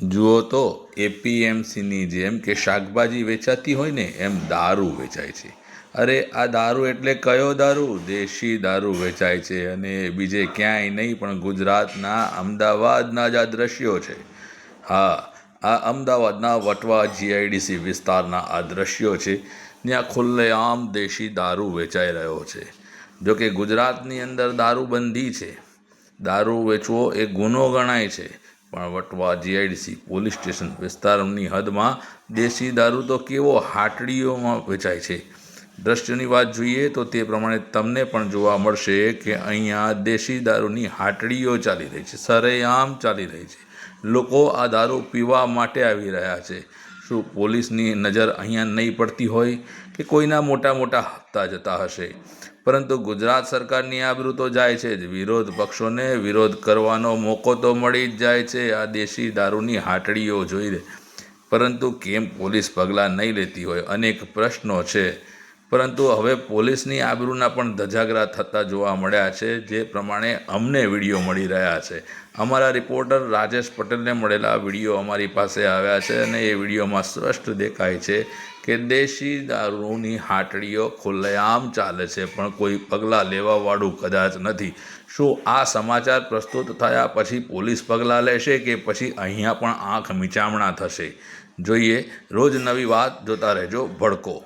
જુઓ તો એપીએમસીની જેમ કે શાકભાજી વેચાતી હોય ને એમ દારૂ વેચાય છે. અરે આ દારૂ એટલે કયો દારૂ? દેશી દારૂ વેચાય છે. અને બીજે ક્યાંય નહીં પણ ગુજરાતના અમદાવાદના જ આ દ્રશ્યો છે. હા, આ અમદાવાદના વટવા જીઆઈડીસી વિસ્તારના આ દ્રશ્યો છે, જ્યાં ખુલ્લેઆમ દેશી દારૂ વેચાઈ રહ્યો છે. જોકે ગુજરાતની અંદર દારૂબંધી છે, દારૂ વેચવો એ ગુનો ગણાય છે, પણ વટવા જીઆઈડીસી પોલીસ સ્ટેશન વિસ્તારની હદમાં દેશી દારૂ તો કેવો હાટડીઓમાં વેચાય છે. દ્રશ્યની વાત જોઈએ તો તે પ્રમાણે તમને પણ જોવા મળશે કે અહીંયા દેશી દારૂની હાટડીઓ ચાલી રહી છે, સરેઆમ ચાલી રહી છે. લોકો આ દારૂ પીવા માટે આવી રહ્યા છે. શું પોલીસની નજર અહીંયા નહીં પડતી હોય કે કોઈના મોટા મોટા હપ્તા જતા હશે? પરંતુ ગુજરાત સરકારની આબરૂ તો જાય છે જ. વિરોધ પક્ષોને વિરોધ કરવાનો મોકો તો મળી જ જાય છે આ દેશી દારૂની હાટડીઓ જોઈને. પરંતુ કેમ પોલીસ પગલાં નહીં લેતી હોય? અનેક પ્રશ્નો છે. પરંતુ હવે પોલીસની આબરૂના પણ ધજાગરા થતા જોવા મળ્યા છે, જે પ્રમાણે અમને વિડીયો મળી રહ્યા છે. અમારા રિપોર્ટર રાજેશ પટેલને મળેલા વિડીયો અમારી પાસે આવ્યા છે, અને એ વિડીયોમાં સ્પષ્ટ દેખાય છે કે દેશી દારૂની હાટડીઓ ખુલ્લેઆમ ચાલે છે, પણ કોઈ પગલાં લેવાવાળું કદાચ નથી. શું આ સમાચાર પ્રસ્તુત થયા પછી પોલીસ પગલાં લેશે કે પછી અહીંયા પણ આંખ મીચામણા થશે? જોઈએ. રોજ નવી વાત જોતા રહેજો ભડકો.